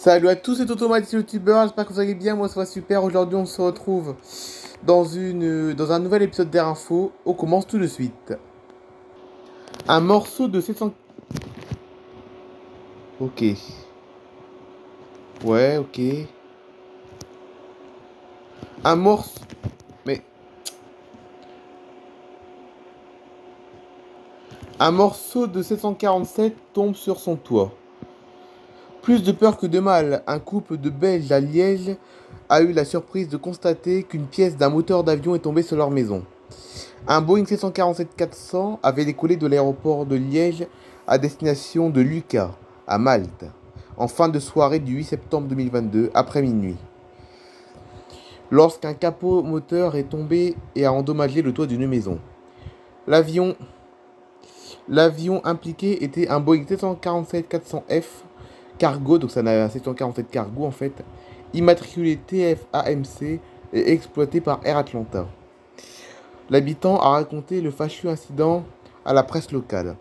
Salut à tous, c'est Automatique YouTubeur, j'espère que vous allez bien, moi ça va super. Aujourd'hui on se retrouve dans un nouvel épisode d'Air Info. On commence tout de suite. Un morceau de 700... Ok. Ouais, ok. Un morceau... Mais... Un morceau de 747 tombe sur son toit. Plus de peur que de mal, un couple de Belges à Liège a eu la surprise de constater qu'une pièce d'un moteur d'avion est tombée sur leur maison. Un Boeing 747-400 avait décollé de l'aéroport de Liège à destination de Lucca, à Malte, en fin de soirée du 8 septembre 2022, après minuit, lorsqu'un capot moteur est tombé et a endommagé le toit d'une maison. L'avion L'avion impliqué était un Boeing 747-400F cargo, donc ça n'a un 747 cargo en fait, immatriculé TFAMC et exploité par Air Atlanta. L'habitant a raconté le fâcheux incident à la presse locale.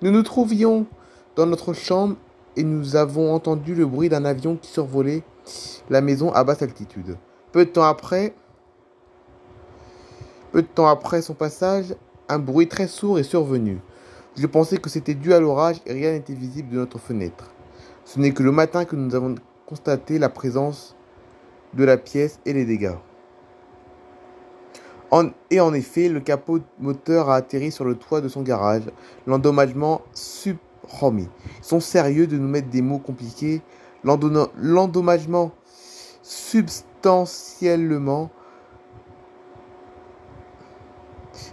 Nous nous trouvions dans notre chambre et nous avons entendu le bruit d'un avion qui survolait la maison à basse altitude. Peu de temps après son passage, un bruit très sourd est survenu. Je pensais que c'était dû à l'orage et rien n'était visible de notre fenêtre. Ce n'est que le matin que nous avons constaté la présence de la pièce et les dégâts. En effet, le capot moteur a atterri sur le toit de son garage. L'endommagement subpromis. Ils sont sérieux de nous mettre des mots compliqués. L'endommagement substantiellement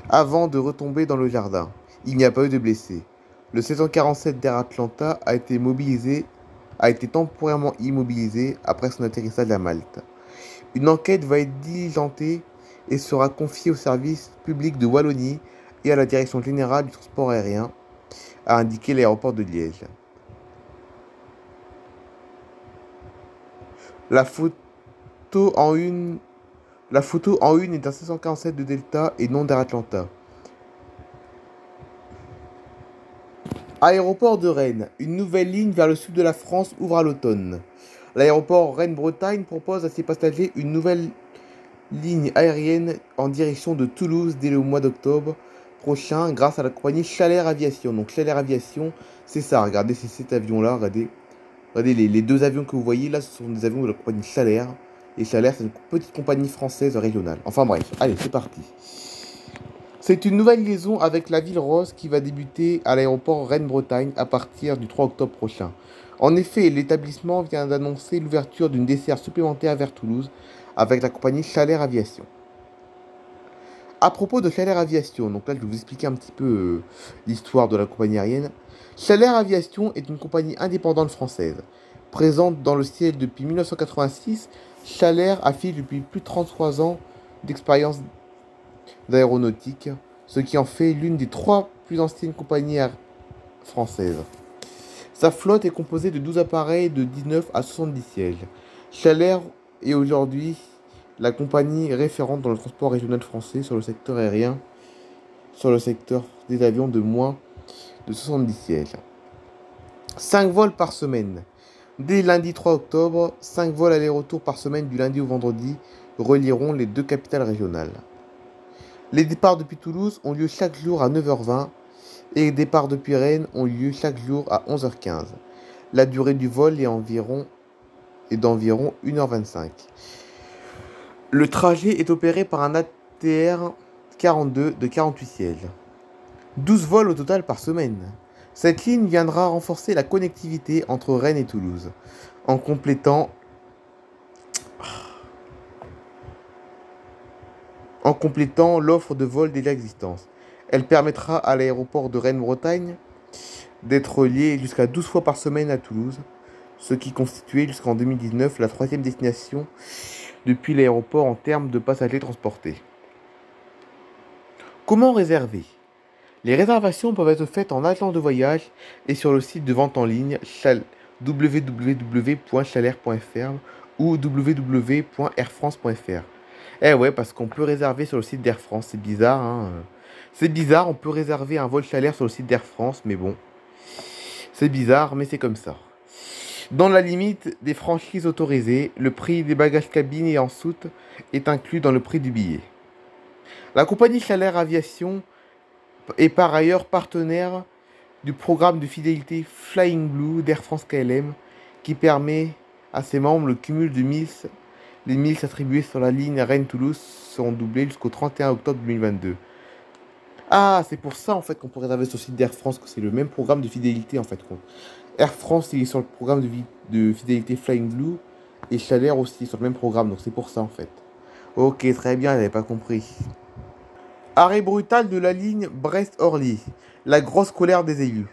avant de retomber dans le jardin. Il n'y a pas eu de blessés. Le 747 d'Air Atlanta a été temporairement immobilisé après son atterrissage à Malte. Une enquête va être diligentée et sera confiée au service public de Wallonie et à la Direction générale du transport aérien, a indiqué l'aéroport de Liège. La photo en une est d'un 747 de Delta et non d'Air Atlanta. Aéroport de Rennes. Une nouvelle ligne vers le sud de la France ouvre à l'automne. L'aéroport Rennes-Bretagne propose à ses passagers une nouvelle ligne aérienne en direction de Toulouse dès le mois d'octobre prochain grâce à la compagnie Chalair Aviation. Donc Chalair Aviation, c'est ça, regardez, c'est cet avion-là, regardez les deux avions que vous voyez là, ce sont des avions de la compagnie Chalair. Et Chalair, c'est une petite compagnie française régionale. Enfin bref, allez, c'est parti. C'est une nouvelle liaison avec la ville rose qui va débuter à l'aéroport Rennes-Bretagne à partir du 3 octobre prochain. En effet, l'établissement vient d'annoncer l'ouverture d'une desserte supplémentaire vers Toulouse avec la compagnie Chalair Aviation. À propos de Chalair Aviation, donc là je vais vous expliquer un petit peu l'histoire de la compagnie aérienne. Chalair Aviation est une compagnie indépendante française. Présente dans le ciel depuis 1986, Chalair affiche depuis plus de 33 ans d'expérience d'aéronautique, ce qui en fait l'une des 3 plus anciennes compagnies françaises. Sa flotte est composée de 12 appareils de 19 à 70 sièges. Chalair est aujourd'hui la compagnie référente dans le transport régional français sur le secteur aérien, sur le secteur des avions de moins de 70 sièges. 5 vols par semaine. Dès lundi 3 octobre, 5 vols aller-retour par semaine du lundi au vendredi relieront les 2 capitales régionales. Les départs depuis Toulouse ont lieu chaque jour à 9h20 et les départs depuis Rennes ont lieu chaque jour à 11h15. La durée du vol est d'environ 1h25. Le trajet est opéré par un ATR 42 de 48 sièges. 12 vols au total par semaine. Cette ligne viendra renforcer la connectivité entre Rennes et Toulouse en complétant l'offre de vol déjà existante. Elle permettra à l'aéroport de Rennes-Bretagne d'être relié jusqu'à 12 fois par semaine à Toulouse, ce qui constituait jusqu'en 2019 la 3e destination depuis l'aéroport en termes de passagers transportés. Comment réserver? Les réservations peuvent être faites en agent de voyage et sur le site de vente en ligne www.chalair.fr ou www.airfrance.fr. Eh ouais, parce qu'on peut réserver sur le site d'Air France, c'est bizarre, hein. C'est bizarre, on peut réserver un vol Chalair sur le site d'Air France, mais bon. C'est bizarre, mais c'est comme ça. Dans la limite des franchises autorisées, le prix des bagages cabine et en soute est inclus dans le prix du billet. La compagnie Chalair Aviation est par ailleurs partenaire du programme de fidélité Flying Blue d'Air France KLM qui permet à ses membres le cumul de miles. Les miles attribués sur la ligne Rennes-Toulouse seront doublés jusqu'au 31 octobre 2022. Ah, c'est pour ça en fait qu'on peut réserver sur le site d'Air France, que c'est le même programme de fidélité en fait. Air France il est sur le programme de fidélité Flying Blue et Chalair aussi sur le même programme, donc c'est pour ça en fait. Ok, très bien, j'avais pas compris. Arrêt brutal de la ligne Brest-Orly. La grosse colère des élus.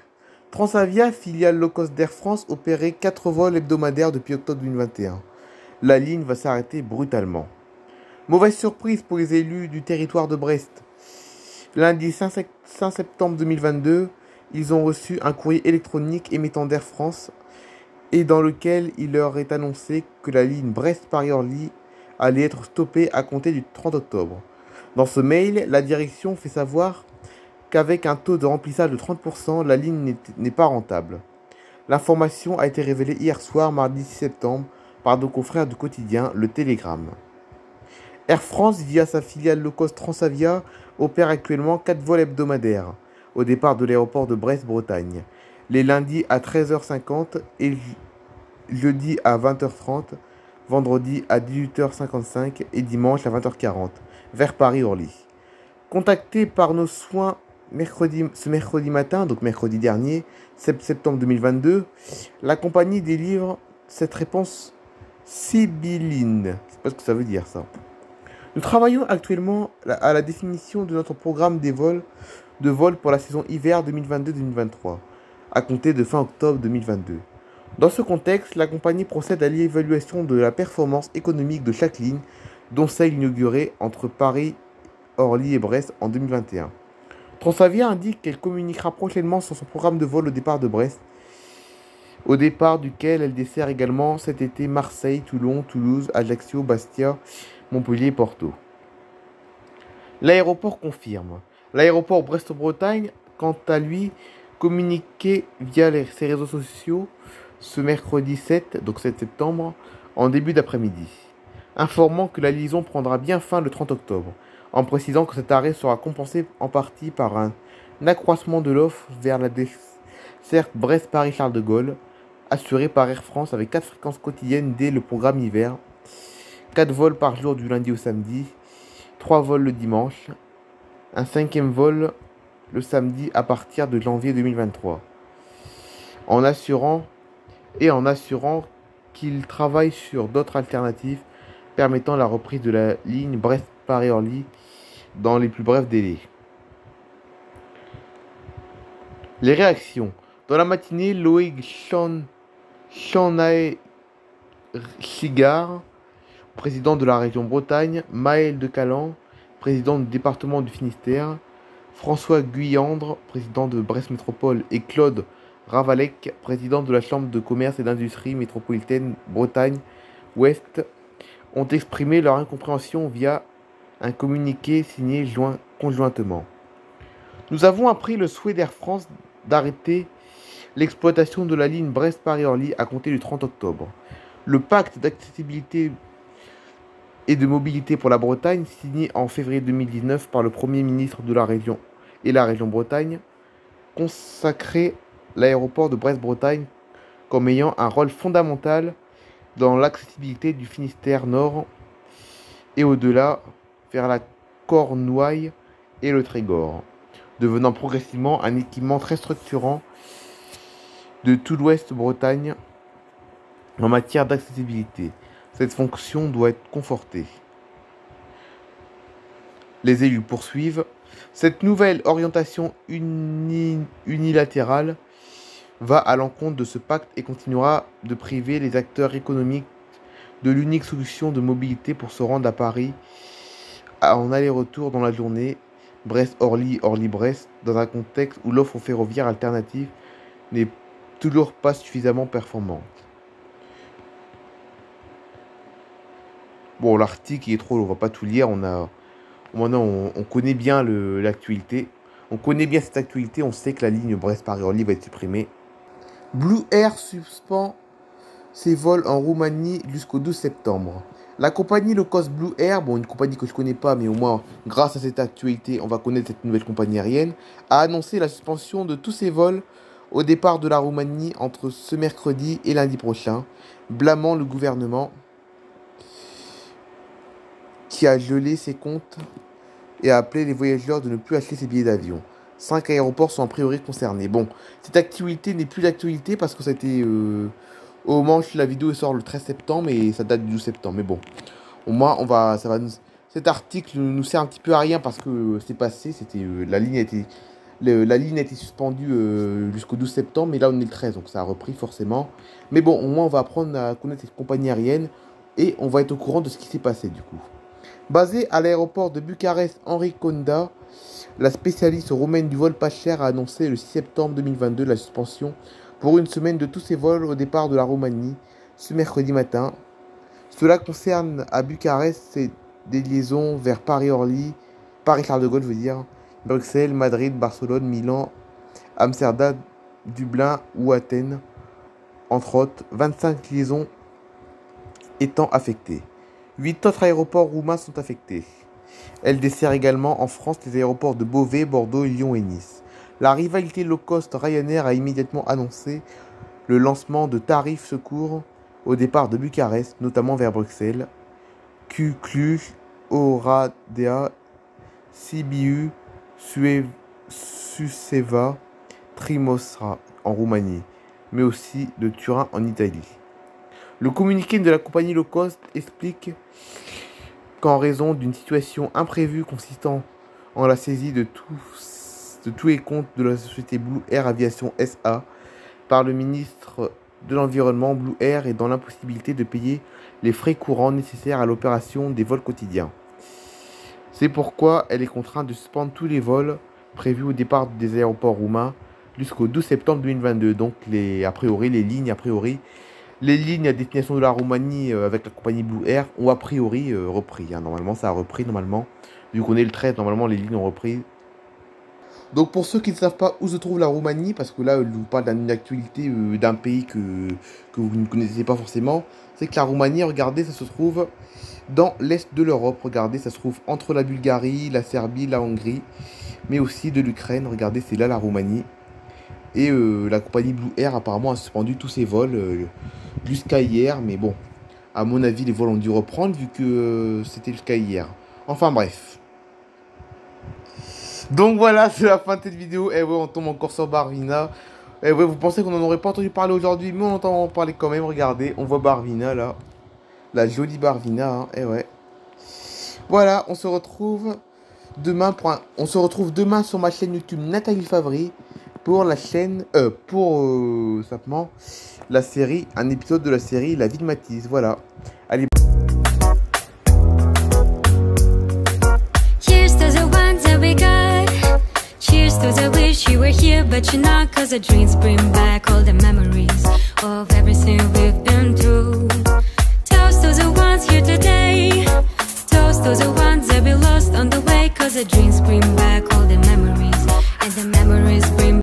Transavia, filiale low-cost d'Air France, opérait 4 vols hebdomadaires depuis octobre 2021. La ligne va s'arrêter brutalement. Mauvaise surprise pour les élus du territoire de Brest. Lundi 5 septembre 2022, ils ont reçu un courrier électronique émettant d'Air France et dans lequel il leur est annoncé que la ligne Brest-Paris-Orly allait être stoppée à compter du 30 octobre. Dans ce mail, la direction fait savoir qu'avec un taux de remplissage de 30%, la ligne n'est pas rentable. L'information a été révélée hier soir, mardi 6 septembre, par nos confrères du quotidien Le Télégramme. Air France, via sa filiale low-cost Transavia, opère actuellement 4 vols hebdomadaires au départ de l'aéroport de Brest-Bretagne, les lundis à 13h50 et jeudi à 20h30, vendredi à 18h55 et dimanche à 20h40, vers Paris-Orly. Contacté par nos soins ce mercredi matin, donc mercredi dernier, 7 septembre 2022, la compagnie délivre cette réponse sibylline. Je sais pas ce que ça veut dire ça. Nous travaillons actuellement à la définition de notre programme de vol pour la saison hiver 2022-2023, à compter de fin octobre 2022. Dans ce contexte, la compagnie procède à l'évaluation de la performance économique de chaque ligne, dont celle inaugurée entre Paris, Orly et Brest en 2021. Transavia indique qu'elle communiquera prochainement sur son programme de vol au départ de Brest, au départ duquel elle dessert également cet été Marseille, Toulon, Toulouse, Ajaccio, Bastia, Montpellier et Porto. L'aéroport confirme. L'aéroport Brest-Bretagne, quant à lui, communiqué via ses réseaux sociaux ce mercredi 7, donc 7 septembre, en début d'après-midi, informant que la liaison prendra bien fin le 30 octobre, en précisant que cet arrêt sera compensé en partie par un accroissement de l'offre vers la desserte Brest-Paris-Charles de Gaulle, assurée par Air France avec 4 fréquences quotidiennes dès le programme hiver, 4 vols par jour du lundi au samedi, 3 vols le dimanche, un 5e vol le samedi à partir de janvier 2023, en assurant qu'il travaille sur d'autres alternatives permettant la reprise de la ligne Brest-Paris-Orly dans les plus brefs délais. Les réactions. Dans la matinée, Loïc Chanae-Chigard, président de la région Bretagne, Maël de Calan, président du département du Finistère, François Guyandre, président de Brest Métropole, et Claude Ravalec, président de la Chambre de commerce et d'industrie métropolitaine Bretagne-Ouest, ont exprimé leur incompréhension via un communiqué signé conjointement. Nous avons appris le souhait d'Air France d'arrêter l'exploitation de la ligne Brest-Paris-Orly à compter du 30 octobre. Le pacte d'accessibilité et de mobilité pour la Bretagne, signé en février 2019 par le Premier ministre de la région et la région Bretagne, consacrait l'aéroport de Brest-Bretagne comme ayant un rôle fondamental dans l'accessibilité du Finistère Nord et au-delà vers la Cornouaille et le Trégor, devenant progressivement un équipement très structurant de tout l'Ouest Bretagne en matière d'accessibilité. Cette fonction doit être confortée. Les élus poursuivent. Cette nouvelle orientation unilatérale va à l'encontre de ce pacte et continuera de priver les acteurs économiques de l'unique solution de mobilité pour se rendre à Paris en aller-retour dans la journée, Brest-Orly, Orly-Brest, dans un contexte où l'offre ferroviaire alternative n'est toujours pas suffisamment performante. Bon, l'article est trop, on va pas tout lire, maintenant on connaît bien l'actualité. On connaît bien cette actualité, on sait que la ligne Brest-Paris-Orly va être supprimée. Blue Air suspend ses vols en Roumanie jusqu'au 12 septembre. La compagnie low cost Blue Air, bon, une compagnie que je connais pas, mais au moins grâce à cette actualité, on va connaître cette nouvelle compagnie aérienne, a annoncé la suspension de tous ses vols au départ de la Roumanie entre ce mercredi et lundi prochain, blâmant le gouvernement qui a gelé ses comptes et a appelé les voyageurs de ne plus acheter ses billets d'avion. 5 aéroports sont a priori concernés. Bon, cette actualité n'est plus d'actualité parce que ça a été... au moment où la vidéo sort le 13 septembre et ça date du 12 septembre. Mais bon, au moins, cet article nous sert un petit peu à rien parce que c'est passé. La ligne a été suspendue jusqu'au 12 septembre, mais là on est le 13, donc ça a repris forcément. Mais bon, au moins on va apprendre à connaître cette compagnie aérienne et on va être au courant de ce qui s'est passé du coup. Basée à l'aéroport de Bucarest Henri Conda, la spécialiste roumaine du vol pas cher a annoncé le 6 septembre 2022 la suspension pour une semaine de tous ses vols au départ de la Roumanie ce mercredi matin. Cela concerne à Bucarest des liaisons vers Paris-Orly, Paris-Charles de Gaulle, je veux dire, Bruxelles, Madrid, Barcelone, Milan, Amsterdam, Dublin ou Athènes, entre autres, 25 liaisons étant affectées. 8 autres aéroports roumains sont affectés. Elle dessert également en France les aéroports de Beauvais, Bordeaux, Lyon et Nice. La rivalité low-cost Ryanair a immédiatement annoncé le lancement de tarifs secours au départ de Bucarest, notamment vers Bruxelles, Cluj, Oradea, Sibiu, Suceava, Trimosra en Roumanie, mais aussi de Turin en Italie. Le communiqué de la compagnie low cost explique qu'en raison d'une situation imprévue consistant en la saisie de tous les comptes de la société Blue Air Aviation SA par le ministre de l'Environnement, Blue Air est dans l'impossibilité de payer les frais courants nécessaires à l'opération des vols quotidiens. C'est pourquoi elle est contrainte de suspendre tous les vols prévus au départ des aéroports roumains jusqu'au 12 septembre 2022. Donc les lignes à destination de la Roumanie avec la compagnie Blue Air ont a priori repris. Normalement, ça a repris, normalement. Vu qu'on est le 13, normalement, les lignes ont repris. Donc, pour ceux qui ne savent pas où se trouve la Roumanie, parce que là, je vous parle d'une actualité d'un pays que vous ne connaissez pas forcément, c'est que la Roumanie, regardez, ça se trouve dans l'est de l'Europe. Regardez, ça se trouve entre la Bulgarie, la Serbie, la Hongrie, mais aussi de l'Ukraine. Regardez, c'est là la Roumanie. Et la compagnie Blue Air apparemment a suspendu tous ses vols jusqu'à hier. Mais bon, à mon avis, les vols ont dû reprendre vu que c'était jusqu'à hier. Enfin bref. Donc voilà, c'est la fin de cette vidéo. Et ouais, on tombe encore sur Barvina. Et ouais, vous pensez qu'on n'en aurait pas entendu parler aujourd'hui, mais on entend en parler quand même. Regardez, on voit Barvina là. La jolie Barvina, hein. Et ouais. Voilà, on se retrouve demain sur ma chaîne YouTube Nathalie Favry pour la chaîne simplement la série, un épisode de la série La vie de Mathis. Voilà. Allez. Cheers to the ones that we got. Cheers to the wish you were here but you're not, 'cause the dreams bring back all the memories of everything we've been through.